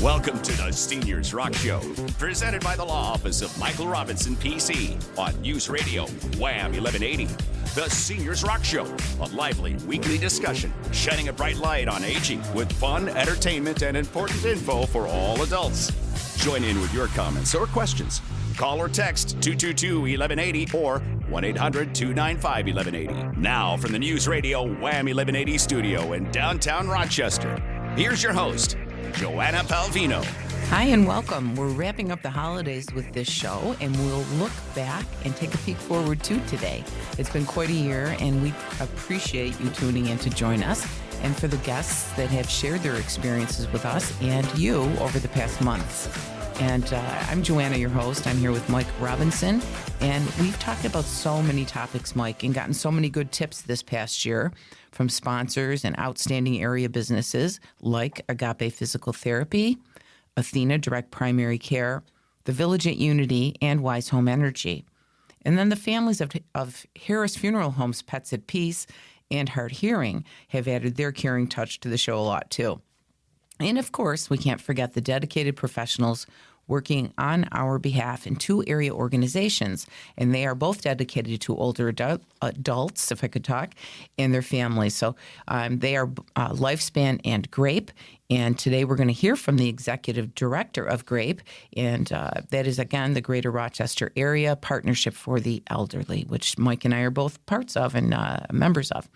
Welcome to the Seniors Rock Show, presented by the Law Office of Michael Robinson, PC, on News Radio, Wham 1180. The Seniors Rock Show, a lively weekly discussion shining a bright light on aging with fun, entertainment, and important info for all adults. Join in with your comments or questions. Call or text 222-1180 or 1-800-295-1180. Now from the News Radio Wham 1180 studio in downtown Rochester, here's your host, Joanna Palvino. Hi and welcome. We're wrapping up the holidays with this show, and we'll look back and take a peek forward to today. It's been quite a year, and we appreciate you tuning in to join us, and for the guests that have shared their experiences with us and you over the past months. And I'm Joanna, your host. I'm here with Mike Robinson, and we've talked about so many topics, Mike, and gotten so many good tips this past year from sponsors and outstanding area businesses like Agape Physical Therapy, Athena Direct Primary Care, the Village at Unity, and Wise Home Energy. And then the families of Harris Funeral Homes, Pets at Peace, and Hard Hearing have added their caring touch to the show a lot, too. And, of course, we can't forget the dedicated professionals working on our behalf in two area organizations, and they are both dedicated to older adults, if I could talk, and their families. So they are Lifespan and GRAPE, and today we're going to hear from the executive director of GRAPE, and that is, again, the Greater Rochester Area Partnership for the Elderly, which Mike and I are both parts of and members of.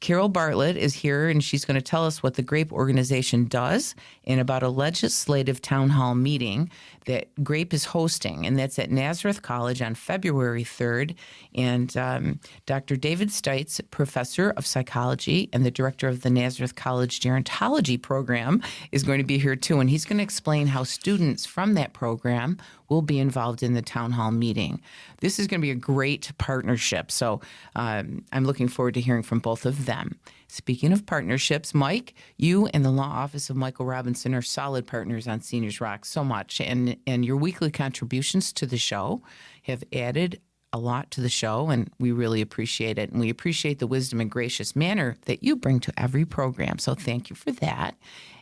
Carol Bartlett is here, and she's going to tell us what the GRAPE organization does and about a legislative town hall meeting that GRAPE is hosting, and that's at Nazareth College on February 3rd. And Dr. David Stites, professor of psychology and the director of the Nazareth College Gerontology program, is going to be here too, and he's going to explain how students from that program will be involved in the town hall meeting. This is going to be a great partnership, so I'm looking forward to hearing from both of them. Speaking of partnerships, Mike, you and the Law Office of Michael Robinson are solid partners on Seniors Rock so much, and your weekly contributions to the show have added a lot to the show, and we really appreciate it. And we appreciate the wisdom and gracious manner that you bring to every program, so thank you for that.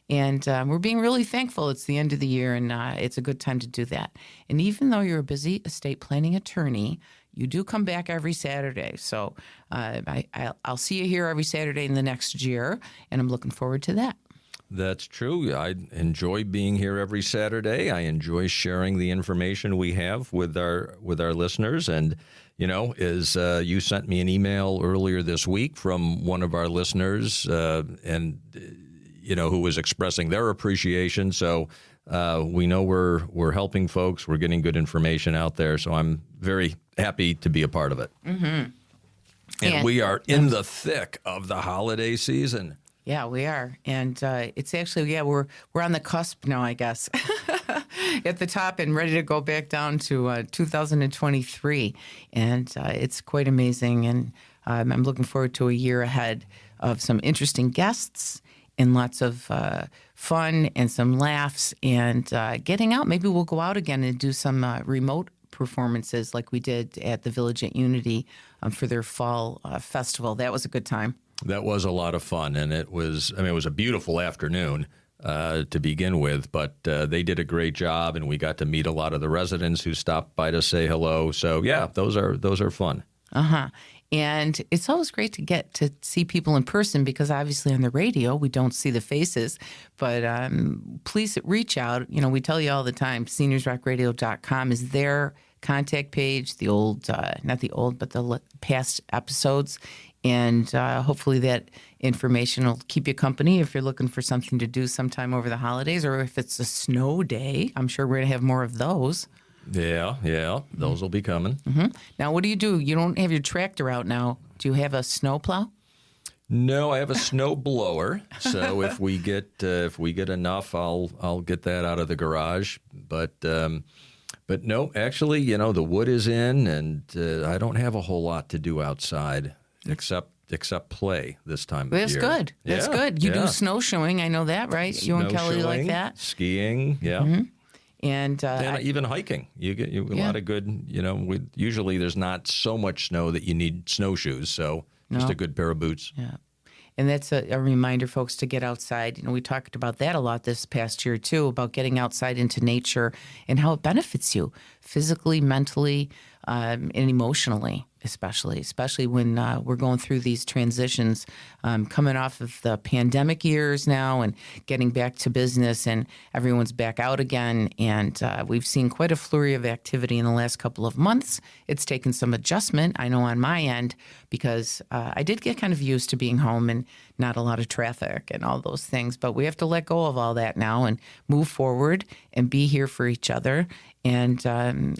And we're being really thankful. It's the end of the year, and it's a good time to do that. And even though you're a busy estate planning attorney, you do come back every Saturday. So I'll see you here every Saturday in the next year, and I'm looking forward to that. That's true. I enjoy being here every Saturday. I enjoy sharing the information we have with our listeners. And, you know, as you sent me an email earlier this week from one of our listeners, and you know, who was expressing their appreciation. So we know we're helping folks. We're getting good information out there. So I'm very happy to be a part of it. Mm-hmm. And we are in the thick of the holiday season. Yeah, we are. And it's actually, we're on the cusp now, I guess, at the top and ready to go back down to 2023. And it's quite amazing. And I'm looking forward to a year ahead of some interesting guests and lots of fun and some laughs and getting out. Maybe we'll go out again and do some remote performances like we did at the Village at Unity for their fall festival. That was a good time. That was a lot of fun, and it was a beautiful afternoon to begin with, but they did a great job, and we got to meet a lot of the residents who stopped by to say hello. So, yeah, those are fun. Uh-huh. And it's always great to get to see people in person because obviously on the radio we don't see the faces. But please reach out. You know, we tell you all the time, seniorsrockradio.com is their contact page, the old, not the old, but the past episodes. And hopefully that information will keep you company if you're looking for something to do sometime over the holidays, or if it's a snow day. I'm sure we're going to have more of those. Yeah, those will be coming. Mm-hmm. Now, what do? You don't have your tractor out now. Do you have a snow plow? No, I have a snow blower. So if we get enough, I'll get that out of the garage. But no, actually, you know, the wood is in, and I don't have a whole lot to do outside except play this time of year. That's good. That's good. You do snowshoeing. I know that, right? You and Kelly like that? Skiing, yeah. Mm-hmm. And even hiking, you get a lot of good. Usually there's not so much snow that you need snowshoes, so just a good pair of boots. Yeah. And that's a reminder, folks, to get outside. We talked about that a lot this past year, too, about getting outside into nature and how it benefits you physically, mentally, and emotionally, especially when we're going through these transitions, coming off of the pandemic years now and getting back to business, and everyone's back out again. And we've seen quite a flurry of activity in the last couple of months. It's taken some adjustment, I know, on my end, because I did get kind of used to being home and not a lot of traffic and all those things. But we have to let go of all that now and move forward and be here for each other and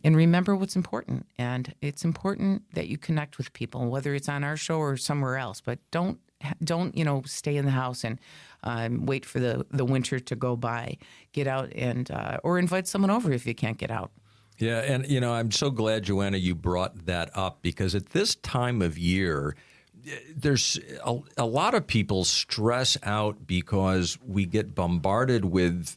remember what's important. And it's important that you connect with people, whether it's on our show or somewhere else. But don't stay in the house and wait for the winter to go by. Get out and or invite someone over if you can't get out. Yeah, and I'm so glad, Joanna, you brought that up, because at this time of year, there's a lot of people stress out because we get bombarded with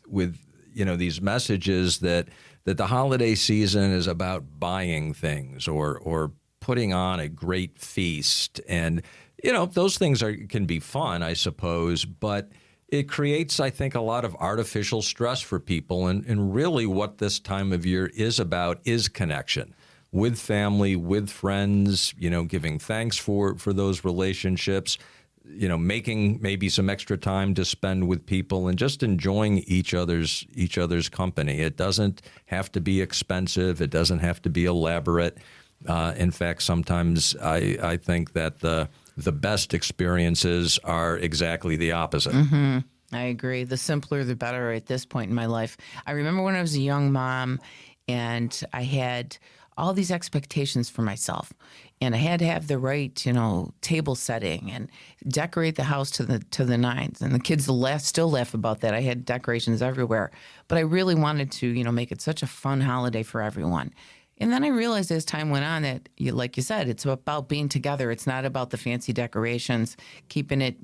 these messages that the holiday season is about buying things or putting on a great feast. And, those things can be fun, I suppose, but it creates, I think, a lot of artificial stress for people. And really what this time of year is about is connection with family, with friends, giving thanks for those relationships, making maybe some extra time to spend with people and just enjoying each other's company. It doesn't have to be expensive. It doesn't have to be elaborate. In fact, sometimes I think that the best experiences are exactly the opposite. Mm-hmm. I agree. The simpler, the better at this point in my life. I remember when I was a young mom and I had all these expectations for myself. And I had to have the right, table setting and decorate the house to the nines. And the kids still laugh about that. I had decorations everywhere. But I really wanted to, make it such a fun holiday for everyone. And then I realized as time went on that, like you said, it's about being together. It's not about the fancy decorations, keeping it,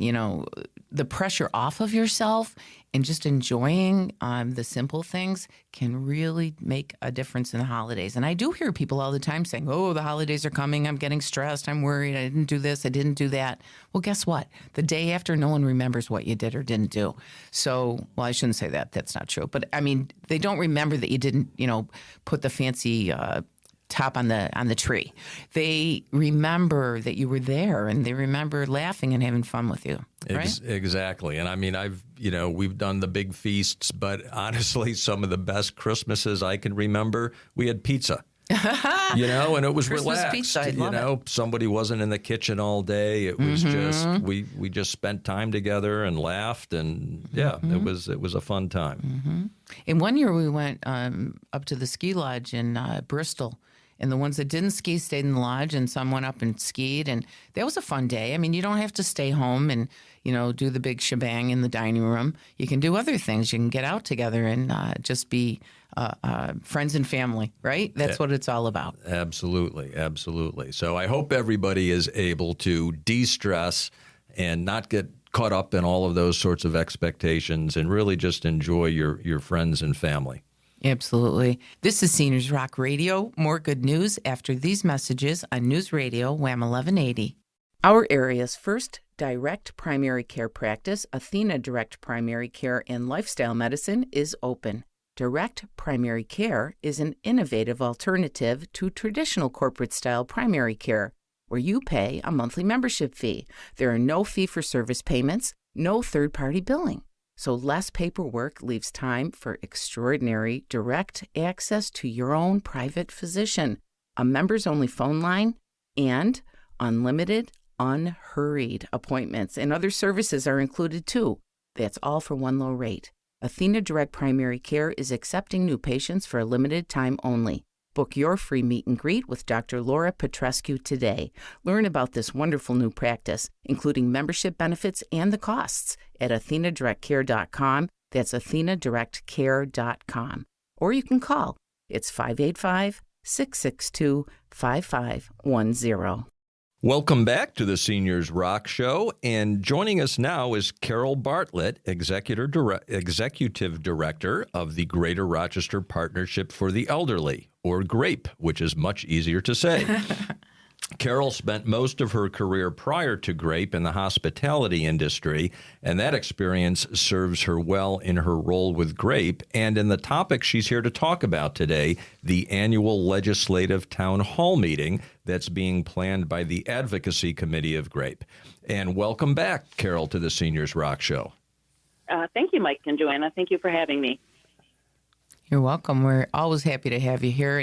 the pressure off of yourself and just enjoying the simple things can really make a difference in the holidays. And I do hear people all the time saying, oh, the holidays are coming. I'm getting stressed. I'm worried. I didn't do this. I didn't do that. Well, guess what? The day after, no one remembers what you did or didn't do. So, well, I shouldn't say that. That's not true. But I mean, they don't remember that you didn't, put the fancy top on the tree. They remember that you were there, and they remember laughing and having fun with you. Right? Exactly. And I mean, we've done the big feasts, but honestly, some of the best Christmases I can remember, we had pizza. And it was Christmas relaxed. Pizza, I love it. Somebody wasn't in the kitchen all day. It was just we just spent time together and laughed, and it was a fun time. Mm-hmm. And one year we went up to the ski lodge in Bristol. And the ones that didn't ski stayed in the lodge, and some went up and skied. And that was a fun day. I mean, you don't have to stay home and, do the big shebang in the dining room. You can do other things. You can get out together and just be friends and family, right? That's what it's all about. Absolutely. Absolutely. So I hope everybody is able to de-stress and not get caught up in all of those sorts of expectations and really just enjoy your friends and family. Absolutely. This is Seniors Rock Radio. More good news after these messages on News Radio WHAM 1180. Our area's first direct primary care practice, Athena Direct Primary Care and Lifestyle Medicine, is open. Direct primary care is an innovative alternative to traditional corporate-style primary care, where you pay a monthly membership fee. There are no fee-for-service payments, no third-party billing. So less paperwork leaves time for extraordinary direct access to your own private physician, a members-only phone line, and unlimited, unhurried appointments. And other services are included too. That's all for one low rate. Athena Direct Primary Care is accepting new patients for a limited time only. Book your free meet and greet with Dr. Laura Petrescu today. Learn about this wonderful new practice, including membership benefits and the costs, at AthenaDirectCare.com. That's AthenaDirectCare.com. Or you can call. It's 585-662-5510. Welcome back to the Seniors Rock Show, and joining us now is Carol Bartlett, Executive Director of the Greater Rochester Partnership for the Elderly, or GRAPE, which is much easier to say. Carol spent most of her career prior to GRAPE in the hospitality industry, and that experience serves her well in her role with GRAPE and in the topic she's here to talk about today, the annual legislative town hall meeting that's being planned by the Advocacy Committee of GRAPE. And welcome back, Carol, to the Seniors Rock Show. Thank you, Mike and Joanna. Thank you for having me. You're welcome. We're always happy to have you here.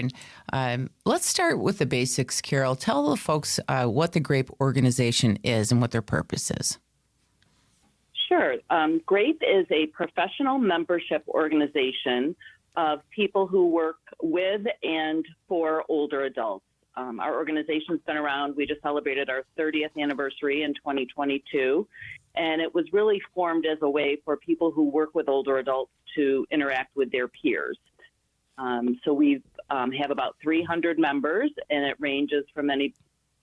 And let's start with the basics, Carol. Tell the folks what the GRAPE organization is and what their purpose is. Sure. GRAPE is a professional membership organization of people who work with and for older adults. Our organization's been around. We just celebrated our 30th anniversary in 2022, and it was really formed as a way for people who work with older adults to interact with their peers. So we have about 300 members, and it ranges from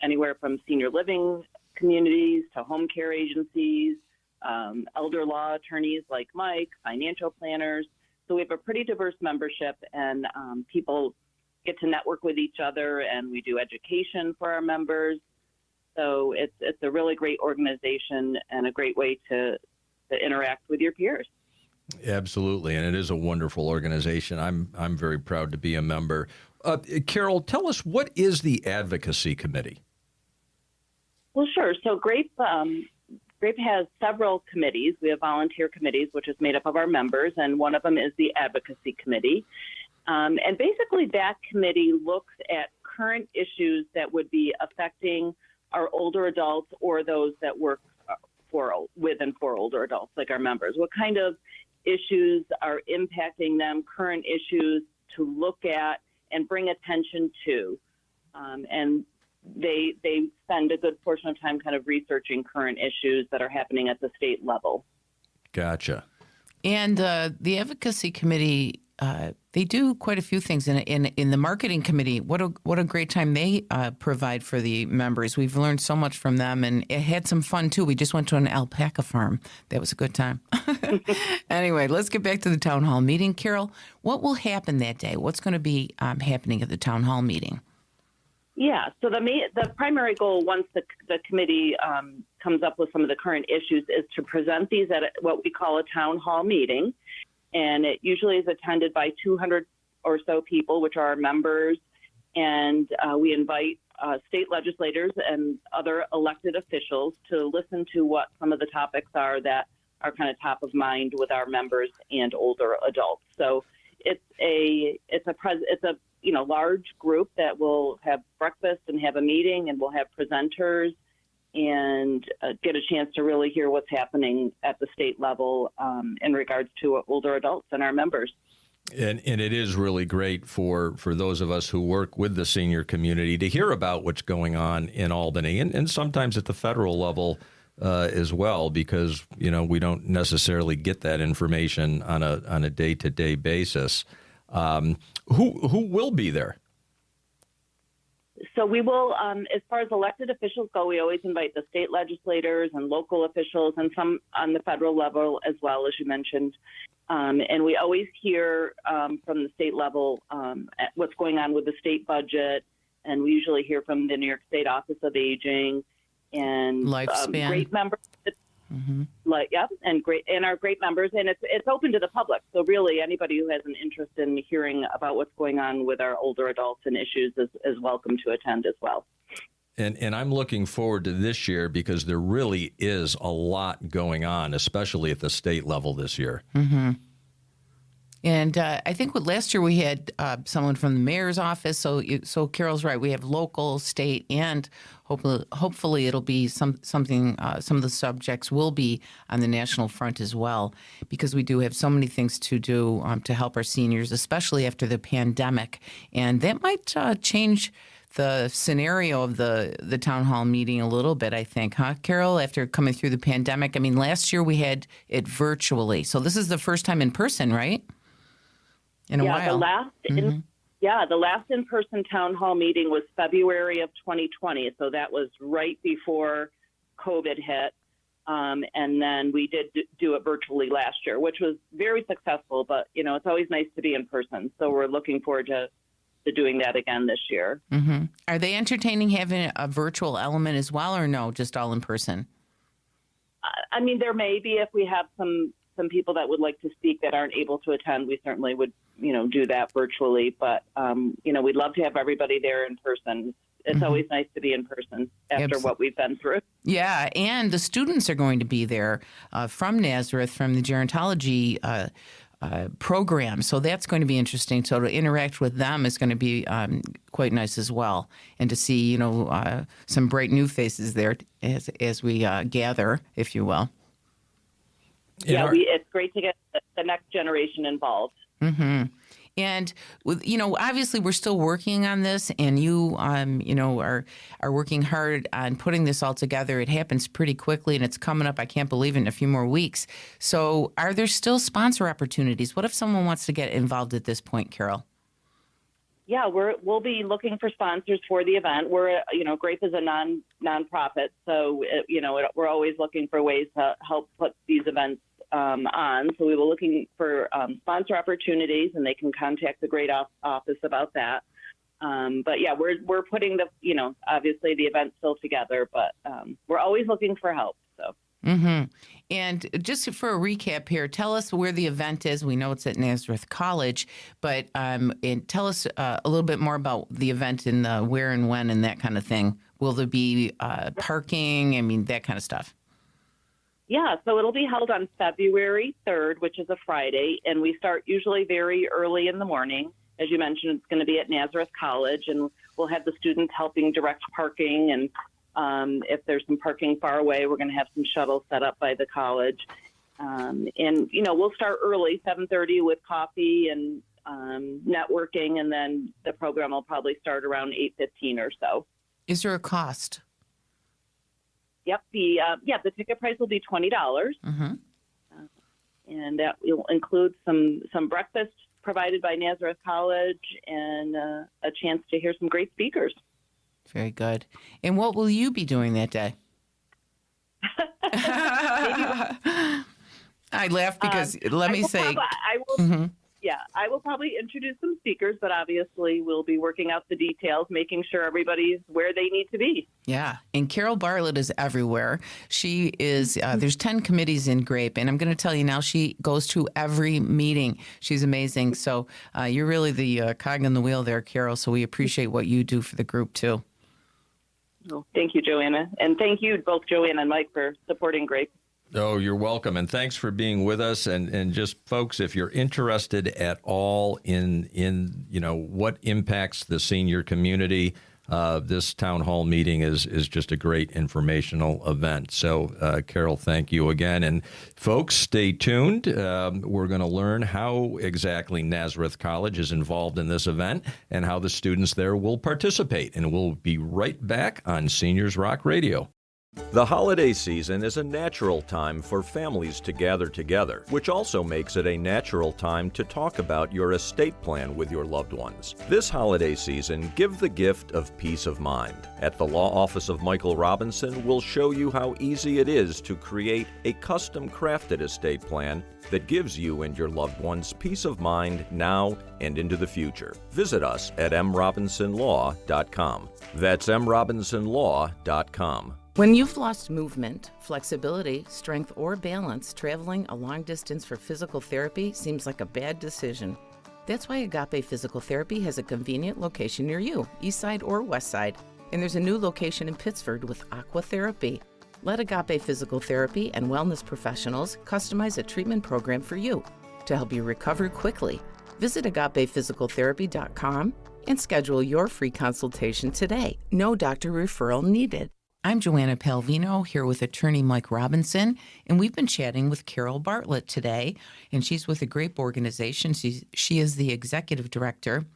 anywhere from senior living communities to home care agencies, elder law attorneys like Mike, financial planners. So we have a pretty diverse membership, and people get to network with each other, and we do education for our members. So it's a really great organization and a great way to interact with your peers. Absolutely, and it is a wonderful organization. I'm very proud to be a member. Carol, tell us, what is the Advocacy Committee? Well, sure. So GRAPE has several committees. We have volunteer committees, which is made up of our members, and one of them is the Advocacy Committee. And basically that committee looks at current issues that would be affecting our older adults or those that work with and for older adults, like our members. What kind of issues are impacting them, current issues to look at and bring attention to. And they spend a good portion of time kind of researching current issues that are happening at the state level. Gotcha. And the Advocacy Committee, they do quite a few things in the marketing committee. What a great time they provide for the members. We've learned so much from them, and it had some fun too. We just went to an alpaca farm. That was a good time. Anyway, let's get back to the town hall meeting. Carol, what will happen that day? What's going to be happening at the town hall meeting? Yeah, so the primary goal, once the committee comes up with some of the current issues, is to present these at what we call a town hall meeting. And it usually is attended by 200 or so people, which are our members. And we invite state legislators and other elected officials to listen to what some of the topics are that are kind of top of mind with our members and older adults. So it's a large group that will have breakfast and have a meeting, and we'll have presenters and get a chance to really hear what's happening at the state level in regards to older adults and our members. And it is really great for those of us who work with the senior community to hear about what's going on in Albany and sometimes at the federal level as well, because, we don't necessarily get that information on a day-to-day basis. Who will be there? So we will, as far as elected officials go, we always invite the state legislators and local officials and some on the federal level as well, as you mentioned. And we always hear from the state level what's going on with the state budget. And we usually hear from the New York State Office of Aging and Lifespan. Great members. Mm-hmm. And our great members, and it's open to the public. So really, anybody who has an interest in hearing about what's going on with our older adults and issues is welcome to attend as well. And I'm looking forward to this year because there really is a lot going on, especially at the state level this year. Mm-hmm. And I think last year we had someone from the mayor's office. So Carol's right. We have local, state, and hopefully it'll be something. Some of the subjects will be on the national front as well, because we do have so many things to do to help our seniors, especially after the pandemic, and that might change the scenario of the town hall meeting a little bit, I think, huh, Carol, after coming through the pandemic? I mean, last year we had it virtually. So this is the first time in person, right? In a while. The last Yeah, the last in-person town hall meeting was February of 2020, so that was right before COVID hit. And then we did do it virtually last year, which was very successful, but, it's always nice to be in person. So we're looking forward to doing that again this year. Mm-hmm. Are they entertaining having a virtual element as well, or no, just all in person? I mean, there may be, if we have some people that would like to speak that aren't able to attend, we certainly would, do that virtually. But, we'd love to have everybody there in person. It's always nice to be in person after what we've been through. Yeah, and the students are going to be there from Nazareth, from the gerontology program. So that's going to be interesting. So to interact with them is going to be quite nice as well. And to see, some bright new faces there as we gather, if you will. Yeah, it's great to get the next generation involved. Mm-hmm. And obviously we're still working on this, and you, are working hard on putting this all together. It happens pretty quickly, and it's coming up, I can't believe it, in a few more weeks. So are there still sponsor opportunities? What if someone wants to get involved at this point, Carol? Yeah, we'll be looking for sponsors for the event. We're, GRAPE is a nonprofit, so, we're always looking for ways to help put these events on. So we were looking for sponsor opportunities, and they can contact the GRAPE office about that. But yeah, we're putting obviously the event still together, but we're always looking for help. So. Mm-hmm. And just for a recap here, tell us where the event is. We know it's at Nazareth College, but and tell us a little bit more about the event and the where and when and that kind of thing. Will there be parking? I mean, that kind of stuff. Yeah, so it'll be held on February 3rd, which is a Friday, and we start usually very early in the morning. As you mentioned, it's going to be at Nazareth College, and we'll have the students helping direct parking, and if there's some parking far away, we're going to have some shuttles set up by the college. And, we'll start early, 7:30 with coffee and networking, and then the program will probably start around 8:15 or so. Is there a cost? Yep. The ticket price will be $20, and that will include some breakfast provided by Nazareth College and a chance to hear some great speakers. Very good. And what will you be doing that day? I laugh because let me say, I will. Mm-hmm. Yeah, I will probably introduce some speakers, but obviously we'll be working out the details, making sure everybody's where they need to be. Yeah, and Carol Bartlett is everywhere. She is, there's 10 committees in GRAPE, and I'm going to tell you now, she goes to every meeting. She's amazing. So you're really the cog in the wheel there, Carol, so we appreciate what you do for the group, too. Well, thank you, Joanna. And thank you, both Joanna and Mike, for supporting GRAPE. Oh, you're welcome. And thanks for being with us. And just folks, if you're interested at all in what impacts the senior community, this town hall meeting is just a great informational event. So, Carol, thank you again. And folks, stay tuned. We're going to learn how exactly Nazareth College is involved in this event and how the students there will participate. And we'll be right back on Seniors Rock Radio. The holiday season is a natural time for families to gather together, which also makes it a natural time to talk about your estate plan with your loved ones. This holiday season, give the gift of peace of mind. At the Law Office of Michael Robinson, we'll show you how easy it is to create a custom-crafted estate plan that gives you and your loved ones peace of mind now and into the future. Visit us at mrobinsonlaw.com. That's mrobinsonlaw.com. When you've lost movement, flexibility, strength, or balance, traveling a long distance for physical therapy seems like a bad decision. That's why Agape Physical Therapy has a convenient location near you, east side or west side. And there's a new location in Pittsford with Aqua Therapy. Let Agape Physical Therapy and wellness professionals customize a treatment program for you to help you recover quickly. Visit agapephysicaltherapy.com and schedule your free consultation today. No doctor referral needed. I'm Joanna Palvino here with attorney Mike Robinson, and we've been chatting with Carol Bartlett today, and she's with a GRAPE organization. She is the executive director.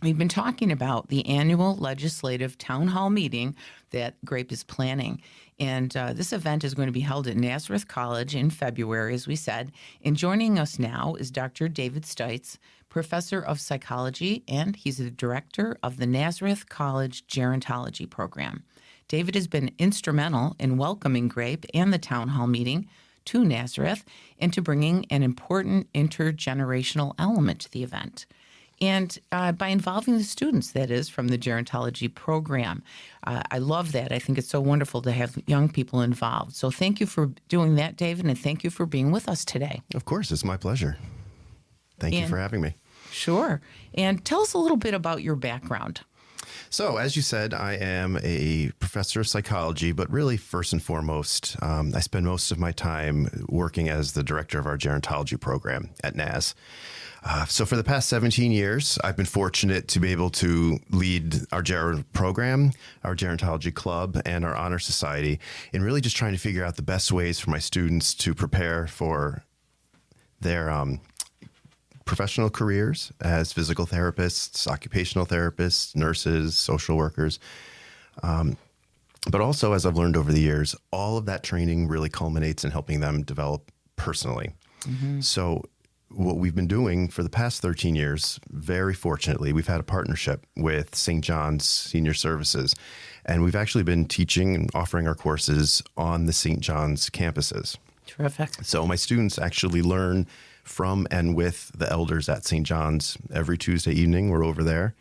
We've been talking about the annual legislative town hall meeting that GRAPE is planning. And this event is going to be held at Nazareth College in February, as we said. And joining us now is Dr. David Stites, professor of psychology, and he's the director of the Nazareth College Gerontology Program. David has been instrumental in welcoming Grape and the town hall meeting to Nazareth and to bringing an important intergenerational element to the event. And by involving the students, that is, from the gerontology program. I love that. I think it's so wonderful to have young people involved. So thank you for doing that, David, and thank you for being with us today. Of course, it's my pleasure. Thank you for having me. Sure. And tell us a little bit about your background. So, as you said, I am a professor of psychology, but really, first and foremost, I spend most of my time working as the director of our gerontology program at NAS. So for the past 17 years, I've been fortunate to be able to lead our Gero program, our gerontology club, and our honor society in really just trying to figure out the best ways for my students to prepare for their professional careers as physical therapists, occupational therapists, nurses, social workers. But also, as I've learned over the years, all of that training really culminates in helping them develop personally. Mm-hmm. So what we've been doing for the past 13 years, very fortunately, we've had a partnership with St. John's Senior Services, and we've actually been teaching and offering our courses on the St. John's campuses. Terrific. So my students actually learn from and with the elders at St. John's every Tuesday evening. We're over there,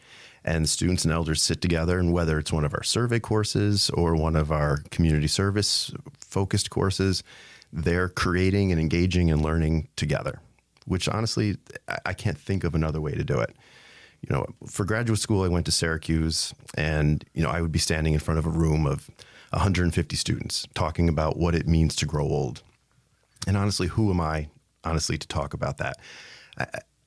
and the students and elders sit together, and whether it's one of our survey courses or one of our community service focused courses, they're creating and engaging and learning together, which honestly, I can't think of another way to do it. You know, for graduate school, I went to Syracuse, and, you know, I would be standing in front of a room of 150 students talking about what it means to grow old. And honestly, who am I, honestly, to talk about that?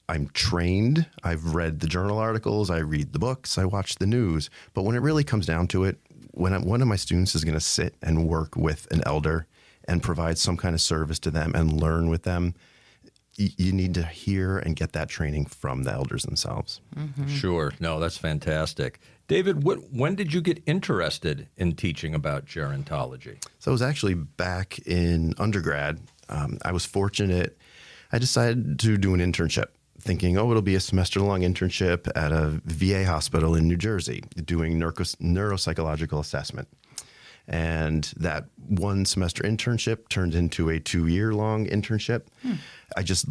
I'm trained. I've read the journal articles. I read the books. I watch the news. But when it really comes down to it, when one of my students is going to sit and work with an elder and provide some kind of service to them and learn with them, you need to hear and get that training from the elders themselves. Mm-hmm. Sure. No, that's fantastic. David, when did you get interested in teaching about gerontology? So it was actually back in undergrad. I was fortunate. I decided to do an internship, thinking, it'll be a semester-long internship at a VA hospital in New Jersey doing neuropsychological assessment. And that one semester internship turned into a 2-year-long internship. I just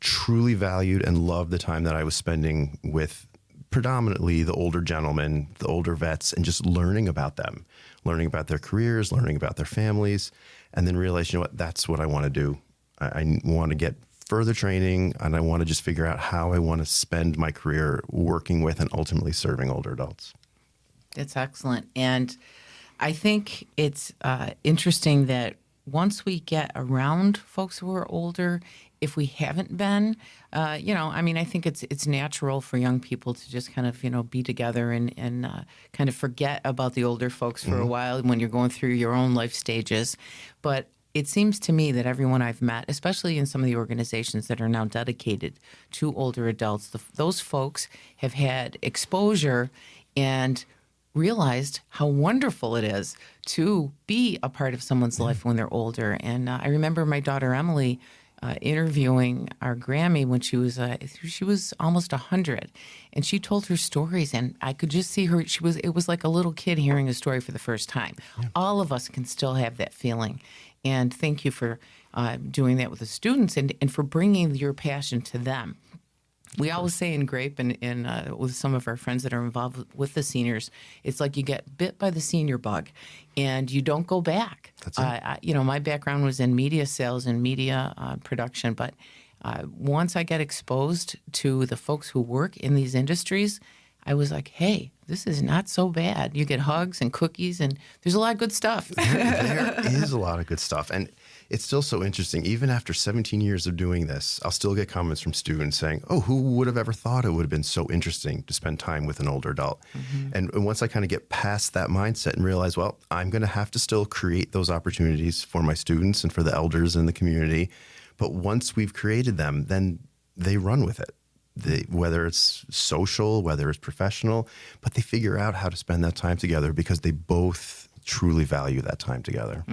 truly valued and loved the time that I was spending with predominantly the older gentlemen, the older vets, and just learning about them, learning about their careers, learning about their families, and then realized, that's what I want to do. I want to get further training, and I want to just figure out how I want to spend my career working with and ultimately serving older adults. That's excellent. And I think it's interesting that once we get around folks who are older, if we haven't been, I think it's natural for young people to just kind of, be together and kind of forget about the older folks for a while when you're going through your own life stages. But it seems to me that everyone I've met, especially in some of the organizations that are now dedicated to older adults, those folks have had exposure and realized how wonderful it is to be a part of someone's life when they're older. And I remember my daughter Emily interviewing our Grammy when she was almost 100, and she told her stories, and I could just see her. It was like a little kid hearing a story for the first time. Yeah. All of us can still have that feeling, and thank you for doing that with the students and for bringing your passion to them. We always say in Grape and with some of our friends that are involved with the seniors, it's like you get bit by the senior bug and you don't go back. That's it. My background was in media sales and media production, but once I got exposed to the folks who work in these industries, I was like, hey, this is not so bad. You get hugs and cookies, and there's a lot of good stuff. There is a lot of good stuff. And it's still so interesting. Even after 17 years of doing this, I'll still get comments from students saying, who would have ever thought it would have been so interesting to spend time with an older adult? Mm-hmm. And once I kind of get past that mindset and realize, I'm going to have to still create those opportunities for my students and for the elders in the community. But once we've created them, then they run with it. Whether it's social, whether it's professional, but they figure out how to spend that time together because they both truly value that time together.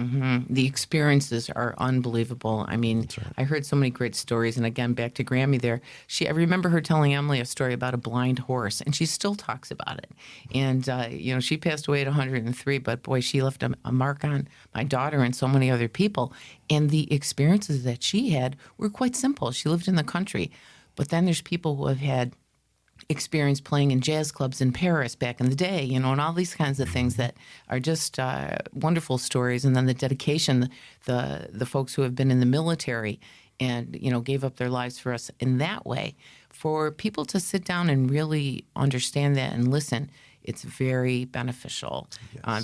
The experiences are unbelievable. I mean, I heard so many great stories. And again, back to Grammy there, I remember her telling Emily a story about a blind horse, and she still talks about it. And, she passed away at 103, but boy, she left a mark on my daughter and so many other people. And the experiences that she had were quite simple. She lived in the country. But then there's people who have had experience playing in jazz clubs in Paris back in the day, and all these kinds of things that are just wonderful stories. And then the dedication, the folks who have been in the military and, gave up their lives for us in that way. For people to sit down and really understand that and listen, it's very beneficial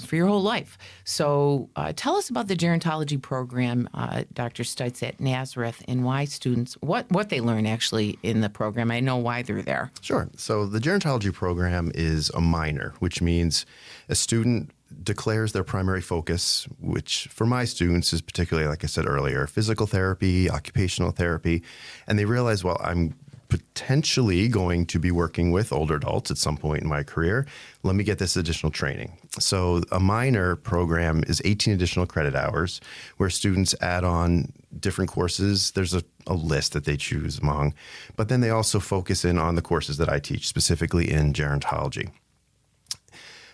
for your whole life. So tell us about the gerontology program, Dr. Stites, at Nazareth, and why students, what they learn actually in the program. I know why they're there. Sure. So the gerontology program is a minor, which means a student declares their primary focus, which for my students is particularly, like I said earlier, physical therapy, occupational therapy, and they realize, well, I'm potentially going to be working with older adults at some point in my career. Let me get this additional training. So a minor program is 18 additional credit hours where students add on different courses. There's a list that they choose among, but then they also focus in on the courses that I teach, specifically in gerontology.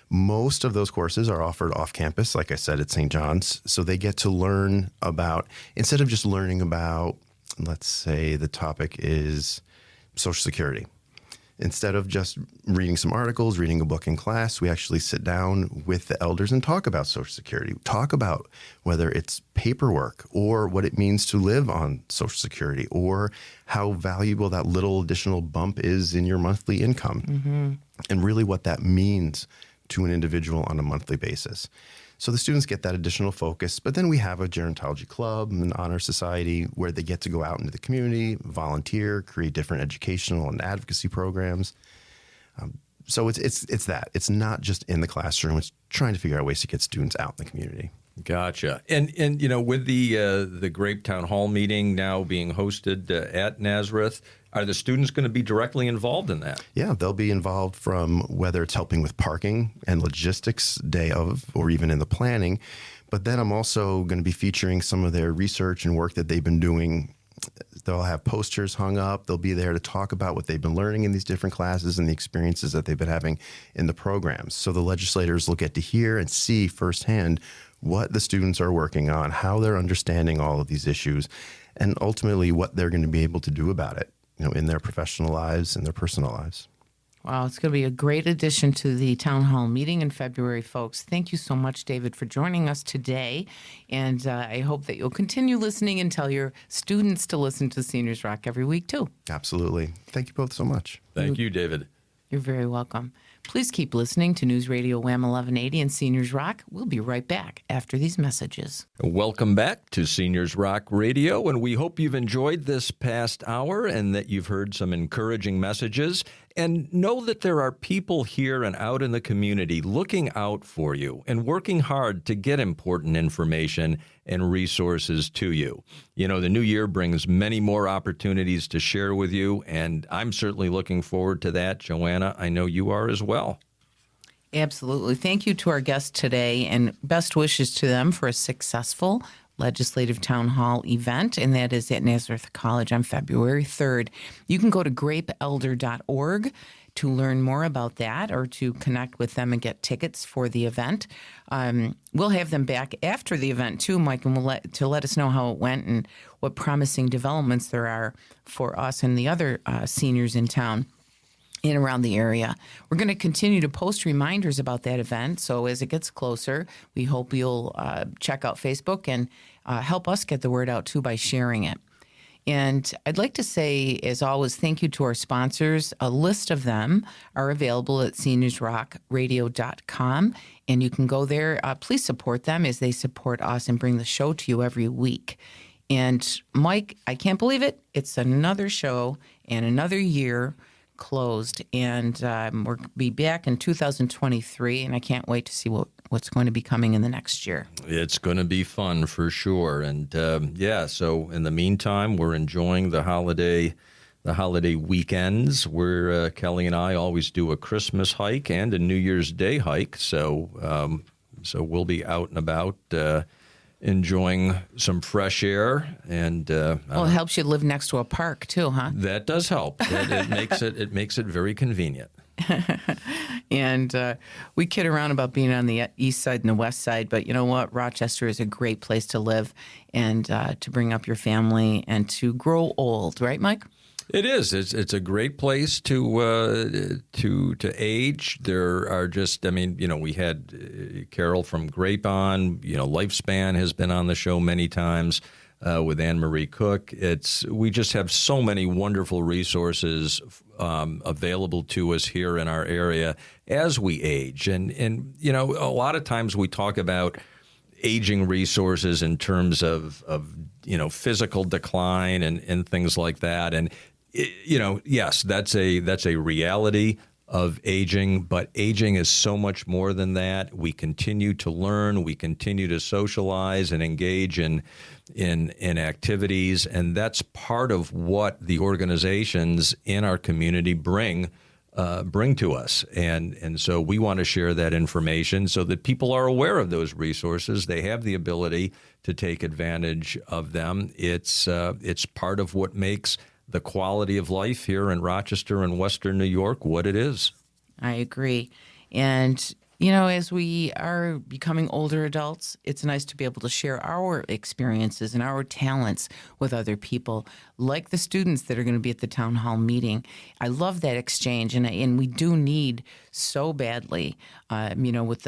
Most of those courses are offered off campus, like I said, at St. John's. So they get to learn about, instead of just learning about, let's say the topic is Social Security. Instead of just reading some articles, reading a book in class, we actually sit down with the elders and talk about Social Security, talk about whether it's paperwork or what it means to live on Social Security or how valuable that little additional bump is in your monthly income and really what that means to an individual on a monthly basis. So the students get that additional focus, but then we have a gerontology club, an honor society, where they get to go out into the community, volunteer, create different educational and advocacy programs. So it's that. It's not just in the classroom. It's trying to figure out ways to get students out in the community. Gotcha. And with the Grape Town Hall meeting now being hosted at Nazareth, are the students going to be directly involved in that? Yeah, they'll be involved from whether it's helping with parking and logistics day of, or even in the planning. But then I'm also going to be featuring some of their research and work that they've been doing. They'll have posters hung up. They'll be there to talk about what they've been learning in these different classes and the experiences that they've been having in the programs. So the legislators will get to hear and see firsthand what the students are working on, how they're understanding all of these issues, and ultimately what they're going to be able to do about it, in their professional lives and their personal lives. Wow, it's going to be a great addition to the town hall meeting in February, folks. Thank you so much, David, for joining us today. And I hope that you'll continue listening and tell your students to listen to Seniors Rock every week, too. Absolutely. Thank you both so much. Thank you, David. You're very welcome. Please keep listening to News Radio Wham 1180 and Seniors Rock. We'll be right back after these messages. Welcome back to Seniors Rock Radio, and we hope you've enjoyed this past hour and that you've heard some encouraging messages. And know that there are people here and out in the community looking out for you and working hard to get important information and resources to you. The new year brings many more opportunities to share with you, and I'm certainly looking forward to that. Joanna, I know you are as well. Absolutely. Thank you to our guests today, and best wishes to them for a successful Legislative Town Hall event, and that is at Nazareth College on February 3rd. You can go to grapeelder.org to learn more about that or to connect with them and get tickets for the event. We'll have them back after the event too, Mike, and to let us know how it went and what promising developments there are for us and the other seniors in town in around the area. We're going to continue to post reminders about that event, so as it gets closer, we hope you'll check out Facebook and help us get the word out too by sharing it. And I'd like to say, as always, thank you to our sponsors. A list of them are available at seniorsrockradio.com, and you can go there. Please support them as they support us and bring the show to you every week. And Mike, I can't believe it. It's another show and another year closed, and we'll be back in 2023, and I can't wait to see what's going to be coming in the next year. It's going to be fun for sure, and so in the meantime, we're enjoying the holiday weekends. Kelly and I always do a Christmas hike and a New Year's Day hike, so So we'll be out and about enjoying some fresh air, and Well, it helps you live next to a park too, huh? that does help. It makes it very convenient. And we kid around about being on the east side and the west side, but you know what? Rochester is a great place to live and to bring up your family and to grow old, right, Mike? It is. It's a great place to age. There are just, I mean, we had Carol from Grape on. Lifespan has been on the show many times with Anne Marie Cook. We just have so many wonderful resources available to us here in our area as we age, and a lot of times we talk about aging resources in terms of physical decline and things like that, and yes, that's a reality of aging, but aging is so much more than that. We continue to learn, we continue to socialize and engage in activities, and that's part of what the organizations in our community bring to us. And so we want to share that information so that people are aware of those resources. They have the ability to take advantage of them. It's part of what makes the quality of life here in Rochester and Western New York what it is. I agree. And, as we are becoming older adults, it's nice to be able to share our experiences and our talents with other people, like the students that are going to be at the town hall meeting. I love that exchange, and we do need so badly, with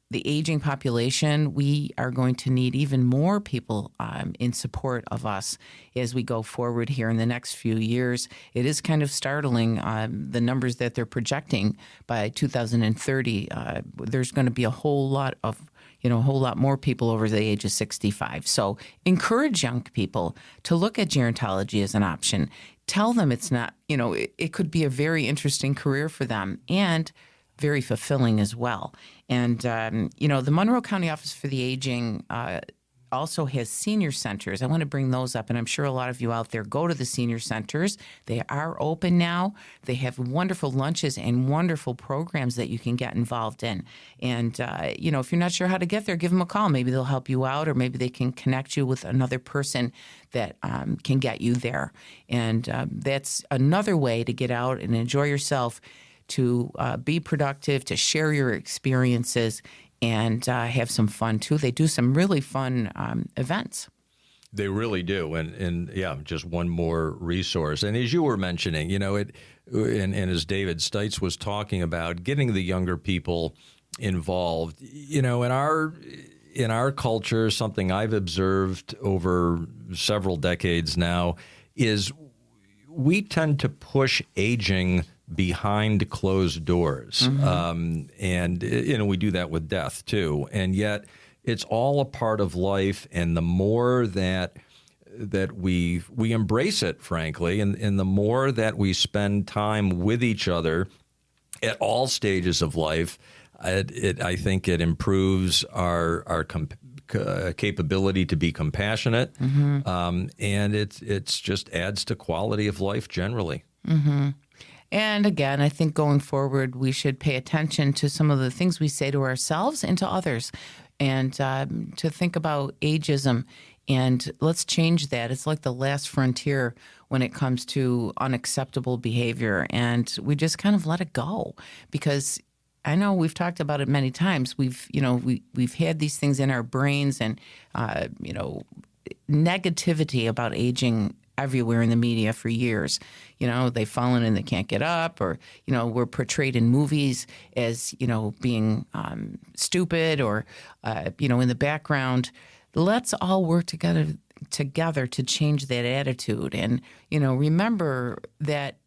the aging population, we are going to need even more people in support of us as we go forward here in the next few years. It is kind of startling, the numbers that they're projecting by 2030. There's going to be a whole lot more people over the age of 65. So encourage young people to look at gerontology as an option. Tell them it's not, it could be a very interesting career for them and very fulfilling as well. And, the Monroe County Office for the Aging also has senior centers. I want to bring those up, and I'm sure a lot of you out there go to the senior centers. They are open now. They have wonderful lunches and wonderful programs that you can get involved in. And, if you're not sure how to get there, give them a call. Maybe they'll help you out, or maybe they can connect you with another person that can get you there. And that's another way to get out and enjoy yourself, to be productive, to share your experiences, and have some fun, too. They do some really fun events. They really do. And yeah, just one more resource. And as you were mentioning, and as David Stites was talking about, getting the younger people involved, in our culture, something I've observed over several decades now is we tend to push aging behind closed doors. Mm-hmm. And we do that with death too. And yet it's all a part of life. And the more that we embrace it, frankly, and the more that we spend time with each other at all stages of life, I think it improves our capability to be compassionate. Mm-hmm. And it's just adds to quality of life generally. Mm-hmm. And again, I think going forward, we should pay attention to some of the things we say to ourselves and to others, and to think about ageism. And let's change that. It's like the last frontier when it comes to unacceptable behavior. And we just kind of let it go, because I know we've talked about it many times. We've had these things in our brains, and, negativity about aging everywhere in the media for years. They've fallen and they can't get up, or, we're portrayed in movies as, being stupid, or, in the background. Let's all work together to change that attitude. And, remember that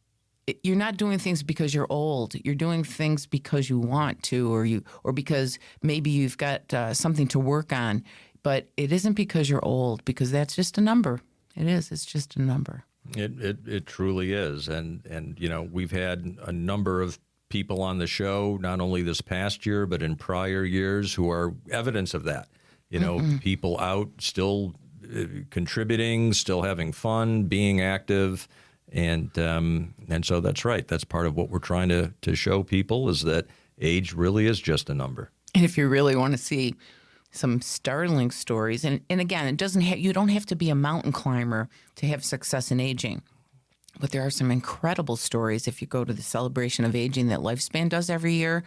you're not doing things because you're old. You're doing things because you want to, or because maybe you've got something to work on. But it isn't because you're old, because that's just a number. It is. It's just a number. It truly is. And we've had a number of people on the show, not only this past year, but in prior years, who are evidence of that. Mm-hmm. People out still contributing, still having fun, being active. And so that's right. That's part of what we're trying to show people, is that age really is just a number. And if you really want to see some startling stories, and again, it doesn't you don't have to be a mountain climber to have success in aging. But there are some incredible stories if you go to the celebration of aging that Lifespan does every year.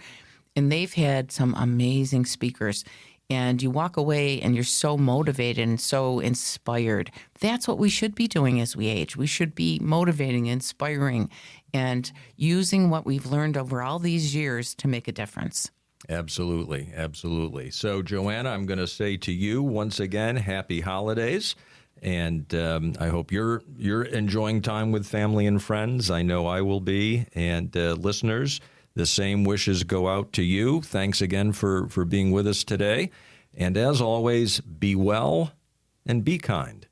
And they've had some amazing speakers. And you walk away and you're so motivated and so inspired. That's what we should be doing as we age. We should be motivating, inspiring, and using what we've learned over all these years to make a difference. Absolutely, absolutely. So, Joanna, I'm going to say to you once again, happy holidays. And I hope you're enjoying time with family and friends. I know I will be. And listeners, the same wishes go out to you. Thanks again for being with us today. And as always, be well and be kind.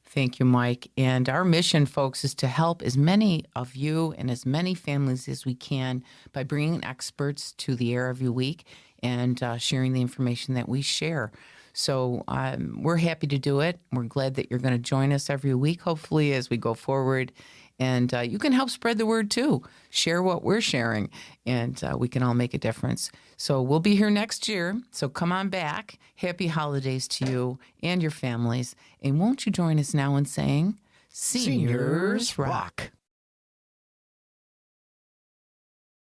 Thank you, Mike. And our mission, folks, is to help as many of you and as many families as we can by bringing experts to the air every week and sharing the information that we share. So we're happy to do it. We're glad that you're going to join us every week, hopefully, as we go forward. And you can help spread the word, too. Share what we're sharing, and we can all make a difference. So we'll be here next year. So come on back. Happy holidays to you and your families. And won't you join us now in saying, Seniors Rock.